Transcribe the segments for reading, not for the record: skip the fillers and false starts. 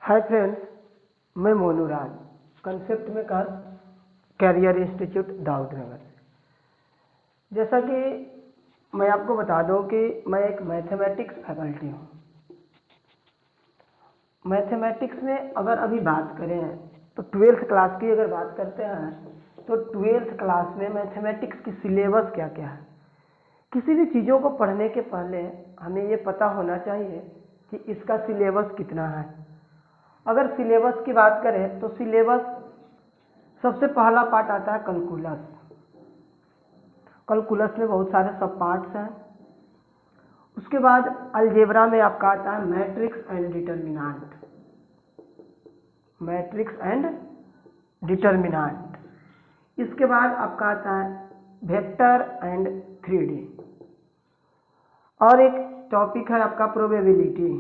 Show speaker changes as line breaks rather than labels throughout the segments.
हाय friends, मैं Monu Raj, concept maker, career institute Daudnagar. जैसा कि मैं आपको बता दूं कि मैं एक मैथमेटिक्स फैकल्टी हूँ। मैथमेटिक्स में अगर अभी बात करें तो 12th क्लास की अगर बात करते हैं तो 12th क्लास में मैथमेटिक्स की सिलेबस क्या क्या है। किसी भी चीज़ों को पढ़ने के पहले हमें ये पता होना चाहिए कि इसका सिलेबस कितना है। अगर सिलेबस की बात करें तो सिलेबस सबसे पहला पार्ट आता है कैलकुलस। कैलकुलस में बहुत सारे सब पार्ट्स हैं। उसके बाद अलजेब्रा में आपका आता है matrix and determinant. Matrix and determinant. इसके बाद आपका आता है वेक्टर एंड 3D। और एक टॉपिक है आपका प्रोबेबिलिटी।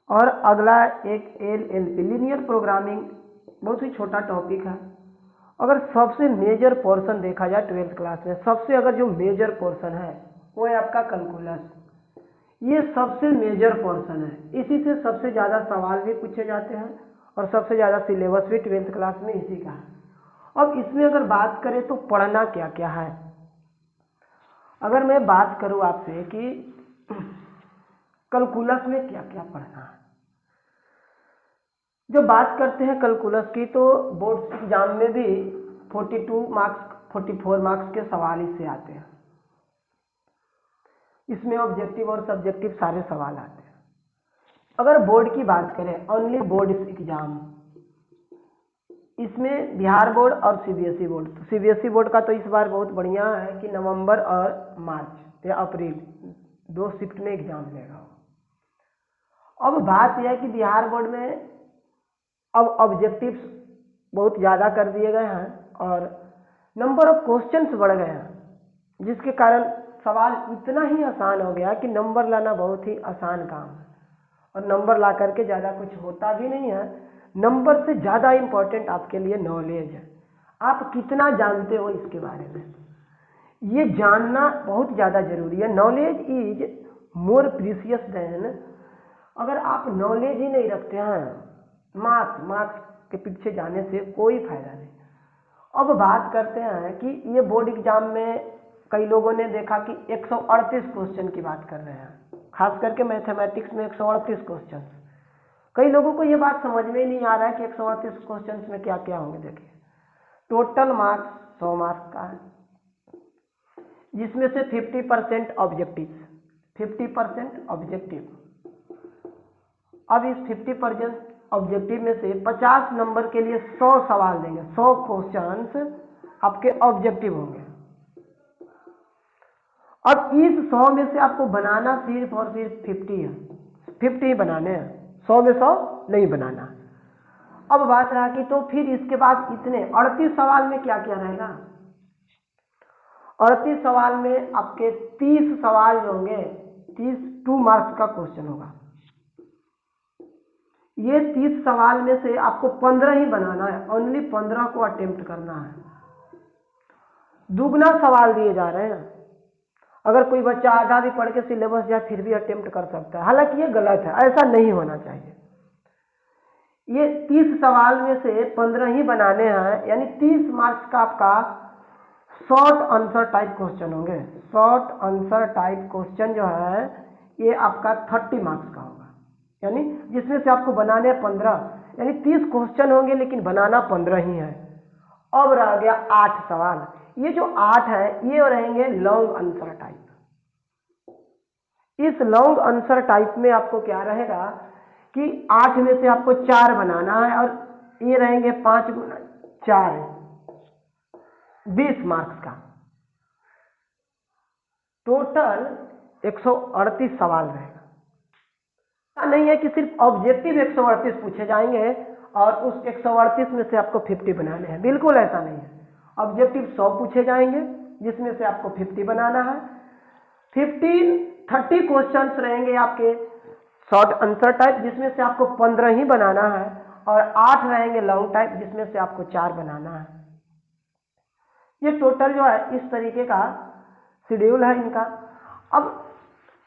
और अगला एक LLP लीनियर प्रोग्रामिंग, बहुत ही छोटा टॉपिक है। अगर सबसे मेजर पोर्शन देखा जाए 12th क्लास में, सबसे अगर जो मेजर पोर्शन है वो है आपका कैलकुलस। ये सबसे मेजर पोर्शन है, इसी से सबसे ज़्यादा सवाल भी पूछे जाते हैं और सबसे ज़्यादा सिलेबस भी 12th क्लास में इसी का है। अब इसमें अगर बात करें तो पढ़ना क्या क्या है। अगर मैं बात करूँ आपसे कि कैलकुलस में क्या क्या पढ़ना है, जो बात करते हैं कैलकुलस की तो बोर्ड एग्जाम में भी 42 मार्क्स 44 मार्क्स के सवाल इससे आते हैं। इसमें ऑब्जेक्टिव और सब्जेक्टिव सारे सवाल आते हैं। अगर बोर्ड की बात करें, ओनली बोर्ड एग्जाम, इसमें बिहार बोर्ड और CBSE बोर्ड। तो CBSE बोर्ड का तो इस बार बहुत बढ़िया है कि नवंबर और मार्च या अप्रैल 2 शिफ्ट में एग्जाम लेगा। अब बात यह है कि बिहार बोर्ड में अब ऑब्जेक्टिव्स बहुत ज़्यादा कर दिए गए हैं और नंबर ऑफ क्वेश्चंस बढ़ गए हैं, जिसके कारण सवाल इतना ही आसान हो गया कि नंबर लाना बहुत ही आसान काम है। और नंबर ला करके ज़्यादा कुछ होता भी नहीं है। नंबर से ज़्यादा इम्पोर्टेंट आपके लिए नॉलेज है। आप कितना जानते हो इसके बारे में, ये जानना बहुत ज़्यादा ज़रूरी है। Knowledge is more precious than, अगर आप नॉलेज ही नहीं रखते हैं, मार्क्स के पीछे जाने से कोई फायदा नहीं। अब बात करते हैं कि ये बोर्ड एग्जाम में कई लोगों ने देखा कि 138 क्वेश्चन की बात कर रहे हैं, खास करके मैथमेटिक्स में 138 क्वेश्चन। कई लोगों को ये बात समझ में ही नहीं आ रहा है कि 138 क्वेश्चन में क्या क्या होंगे। देखिए, टोटल मार्क्स 100 मार्क्स का है, जिसमें से 50% ऑब्जेक्टिव। 50% ऑब्जेक्टिव। अब इस 50% ऑब्जेक्टिव में से 50 नंबर के लिए 100 सवाल देंगे। 100 क्वेश्चंस आपके ऑब्जेक्टिव होंगे। अब इस 100 में से आपको बनाना सिर्फ और सिर्फ 50 है। 50 ही बनाने हैं, 100 में 100 नहीं बनाना। अब बात रहा कि तो फिर इसके बाद इतने 38 सवाल में क्या क्या रहेगा। 38 सवाल में आपके 30 सवाल जो होंगे, 2 मार्क्स का क्वेश्चन होगा। ये 30 सवाल में से आपको 15 ही बनाना है, ओनली 15 को अटेम्प्ट करना है। दुगना सवाल दिए जा रहे हैं। अगर कोई बच्चा आधा भी पढ़ के सिलेबस जाए फिर भी अटेम्प्ट कर सकता है, हालांकि ये गलत है, ऐसा नहीं होना चाहिए। ये 30 सवाल में से 15 ही बनाने हैं, यानी 30 मार्क्स का आपका शॉर्ट आंसर टाइप क्वेश्चन होंगे। शॉर्ट आंसर टाइप क्वेश्चन जो है ये आपका 30 मार्क्स का होगा, यानी जिसमें से आपको बनाने 15, यानी 30 क्वेश्चन होंगे लेकिन बनाना 15 ही है। अब रह गया 8 सवाल। ये जो 8 है ये रहेंगे लॉन्ग आंसर टाइप। इस लॉन्ग आंसर टाइप में आपको क्या रहेगा कि 8 में से आपको 4 बनाना है और ये रहेंगे 5 गुना 4, 20 मार्क्स का। टोटल 138 सवाल रहेगा। नहीं है कि सिर्फ ऑब्जेक्टिव 138 पूछे जाएंगे और उस 138 में से आपको 50 बनाने हैं, बिल्कुल ऐसा नहीं है। ऑब्जेक्टिव 100 पूछे जाएंगे जिसमें से आपको 50 बनाना है। 30 क्वेश्चंस रहेंगे आपके शॉर्ट आंसर टाइप, जिसमें से आपको 15 ही बनाना है और 8 रहेंगे लॉन्ग टाइप, जिसमें से आपको 4 बनाना है। ये टोटल जो है इस तरीके का शेड्यूल है इनका। अब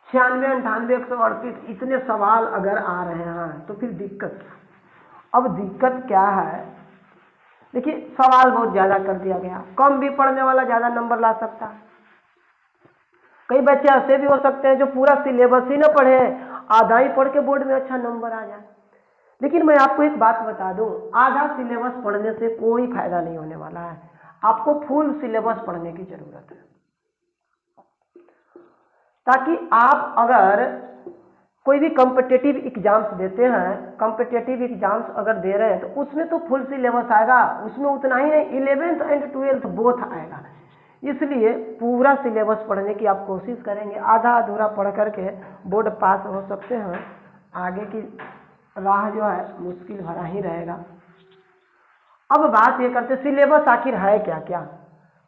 96, 98, 138 इतने सवाल अगर आ रहे हैं तो फिर दिक्कत। अब दिक्कत क्या है, देखिए सवाल बहुत ज़्यादा कर दिया गया, कम भी पढ़ने वाला ज़्यादा नंबर ला सकता है। कई बच्चे ऐसे भी हो सकते हैं जो पूरा सिलेबस ही ना पढ़े, आधा ही पढ़ के बोर्ड में अच्छा नंबर आ जाए। लेकिन मैं आपको एक बात बता दूं, आधा सिलेबस पढ़ने से कोई फायदा नहीं होने वाला है, आपको फुल सिलेबस पढ़ने की जरूरत है, ताकि आप अगर कोई भी कॉम्पिटिटिव एग्जाम्स देते हैं, कॉम्पिटिटिव एग्जाम्स अगर दे रहे हैं तो उसमें तो फुल सिलेबस आएगा, उसमें उतना ही नहीं 11th एंड 12th बोथ आएगा। इसलिए पूरा सिलेबस पढ़ने की आप कोशिश करेंगे, आधा अधूरा पढ़ करके बोर्ड पास हो सकते हैं, आगे की राह जो है मुश्किल भरा ही रहेगा। अब बात ये करते सिलेबस आखिर है क्या क्या।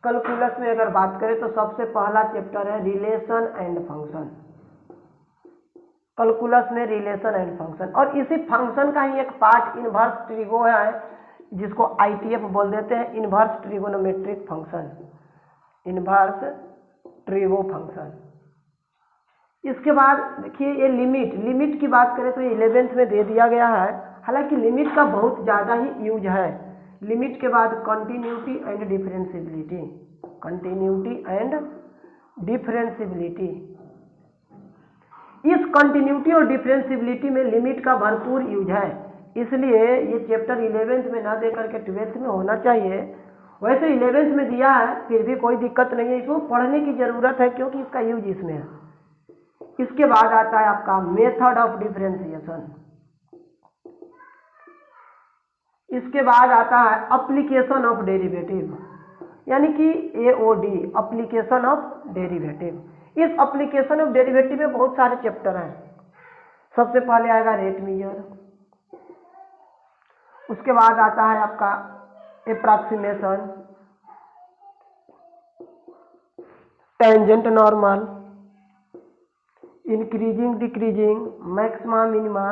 कैलकुलस में अगर बात करें तो सबसे पहला चैप्टर है रिलेशन एंड फंक्शन। कैलकुलस में रिलेशन एंड फंक्शन, और इसी फंक्शन का ही एक पार्ट इनवर्स ट्रिगो है, जिसको ITF बोल देते हैं, inverse trigonometric function, inverse trigo function. इसके बाद देखिए ये लिमिट की बात करें तो 11th में दे दिया गया है, हालांकि लिमिट का बहुत ज़्यादा ही यूज है। लिमिट के बाद continuity and differentiability, continuity and differentiability. इस कंटिन्यूटी और डिफरेंशियबिलिटी में लिमिट का भरपूर यूज है, इसलिए ये चैप्टर 11th में ना दे करके 12th में होना चाहिए। वैसे 11th में दिया है, फिर भी कोई दिक्कत नहीं है, इसको पढ़ने की जरूरत है क्योंकि इसका यूज इसमें है। इसके बाद आता है आपका मेथड ऑफ डिफरेंशिएशन। इसके बाद आता है एप्लीकेशन ऑफ डेरिवेटिव, यानी कि AOD, एप्लीकेशन ऑफ डेरिवेटिव। इस एप्लीकेशन ऑफ डेरिवेटिव में बहुत सारे चैप्टर हैं। सबसे पहले आएगा रेट मेजर, उसके बाद आता है आपका approximation, tangent normal, increasing decreasing, maxima minima,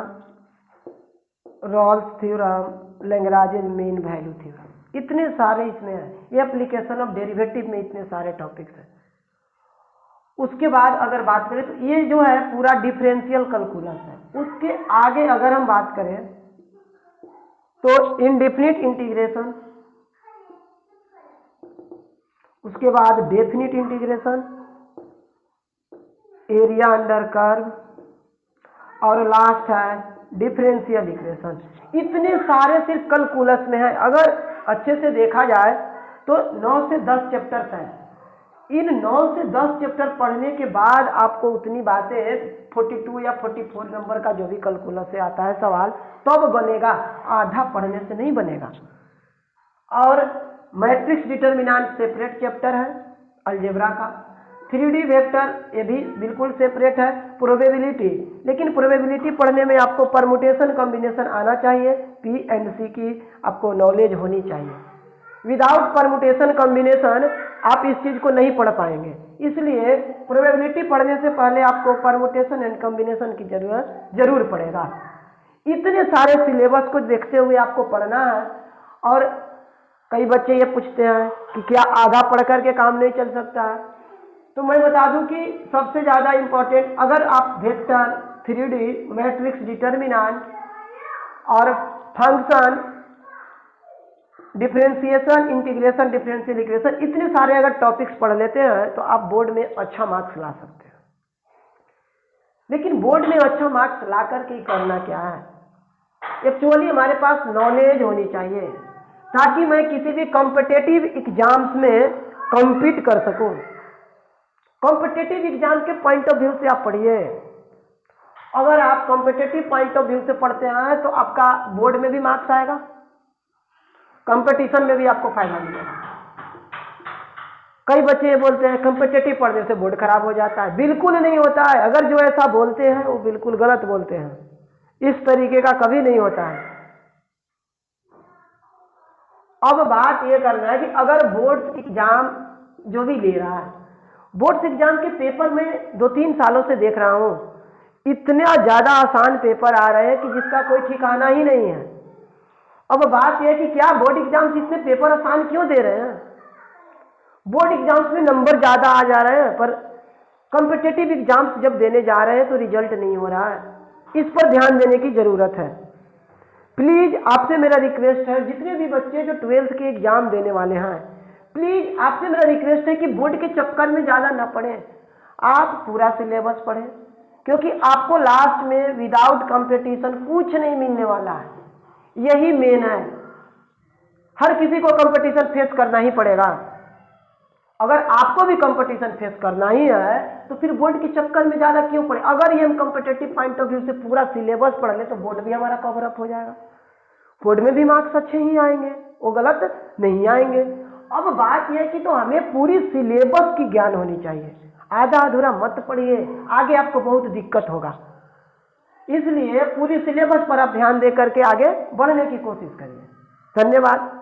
Rolle's theorem, Lagrange mean value theorem, इतने सारे इसमें है। ये एप्लीकेशन ऑफ डेरिवेटिव में इतने सारे टॉपिक्स हैं। उसके बाद अगर बात करें तो ये जो है पूरा डिफरेंशियल कैलकुलस है। उसके आगे अगर हम बात करें तो इनडेफिनिट इंटीग्रेशन, उसके बाद definite integration, area under curve, और लास्ट है डिफरेंशियल इक्वेशन। इतने सारे सिर्फ कैलकुलस में है। अगर अच्छे से देखा जाए तो 9 से 10 चैप्टर्स हैं। इन 9 से 10 चैप्टर पढ़ने के बाद आपको उतनी बातें 42 या 44 नंबर का जो भी कैलकुलस से आता है सवाल तब बनेगा, आधा पढ़ने से नहीं बनेगा। और मैट्रिक्स डिटर्मिनेंट सेपरेट चैप्टर है अलजेब्रा का। 3D वेक्टर ये भी बिल्कुल सेपरेट है। प्रोबेबिलिटी, लेकिन प्रोबेबिलिटी पढ़ने में आपको परमुटेशन कॉम्बिनेशन आना चाहिए, P एंड C की आपको नॉलेज होनी चाहिए। विदाउट परमुटेशन कॉम्बिनेशन आप इस चीज़ को नहीं पढ़ पाएंगे, इसलिए प्रोबेबिलिटी पढ़ने से पहले आपको परमुटेशन एंड कॉम्बिनेशन की जरूरत जरूर पड़ेगा। इतने सारे सिलेबस को देखते हुए आपको पढ़ना है। और कई बच्चे ये पूछते हैं कि क्या आधा पढ़ करके काम नहीं चल सकता है, तो मैं बता दूं कि सबसे ज़्यादा इम्पोर्टेंट अगर आप वेक्टर, 3D, मैट्रिक्स डिटर्मिनेंट और function, differentiation, integration, differential equation, इतने सारे अगर टॉपिक्स पढ़ लेते हैं तो आप बोर्ड में अच्छा मार्क्स ला सकते हैं। लेकिन बोर्ड में अच्छा मार्क्स ला करके करना क्या है, एक्चुअली हमारे पास नॉलेज होनी चाहिए ताकि मैं किसी भी कॉम्पिटिटिव एग्जाम्स में कम्पीट कर सकूं। कॉम्पिटिटिव एग्जाम के पॉइंट ऑफ व्यू से आप पढ़िए। अगर आप कॉम्पिटिटिव पॉइंट ऑफ व्यू से पढ़ते हैं तो आपका बोर्ड में भी मार्क्स आएगा, कंपटीशन में भी आपको फायदा मिलेगा। कई बच्चे ये बोलते हैं कॉम्पिटिटिव पढ़ने से बोर्ड खराब हो जाता है, बिल्कुल नहीं होता है। अगर जो ऐसा बोलते हैं वो बिल्कुल गलत बोलते हैं, इस तरीके का कभी नहीं होता है। अब बात ये करना है कि अगर बोर्ड एग्जाम जो भी ले रहा है, बोर्ड एग्जाम के पेपर में 2-3 सालों से देख रहा हूं, इतना ज्यादा आसान पेपर आ रहे हैं कि जिसका कोई ठिकाना ही नहीं है। अब बात यह है कि क्या बोर्ड एग्जाम्स इतने पेपर आसान क्यों दे रहे हैं? बोर्ड एग्जाम्स में नंबर ज्यादा आ जा रहे हैं पर कॉम्पिटिटिव एग्जाम्स जब देने जा रहे हैं तो रिजल्ट नहीं हो रहा है, इस पर ध्यान देने की जरूरत है। प्लीज आपसे मेरा रिक्वेस्ट है, जितने भी बच्चे जो 12th के एग्जाम देने वाले हैं, प्लीज आपसे मेरा रिक्वेस्ट है कि बोर्ड के चक्कर में ज्यादा ना पढ़ें, आप पूरा सिलेबस पढ़ें, क्योंकि आपको लास्ट में विदाउट कंपटीशन कुछ नहीं मिलने वाला है। यही मेन है, हर किसी को कंपटीशन फेस करना ही पड़ेगा। अगर आपको भी कंपटीशन फेस करना ही है तो फिर बोर्ड के चक्कर में ज्यादा क्यों पड़े। अगर ये हम कंपटीटिव पॉइंट ऑफ व्यू से पूरा सिलेबस पढ़ ले तो बोर्ड भी हमारा कवर अप हो जाएगा, बोर्ड में भी मार्क्स अच्छे ही आएंगे, वो गलत नहीं आएंगे। अब बात यह है कि तो हमें पूरी सिलेबस की ज्ञान होनी चाहिए, आधा अधूरा मत पढ़िए, आगे आपको बहुत दिक्कत होगा। इसलिए पूरी सिलेबस पर आप ध्यान दे करके आगे बढ़ने की कोशिश करिए। धन्यवाद।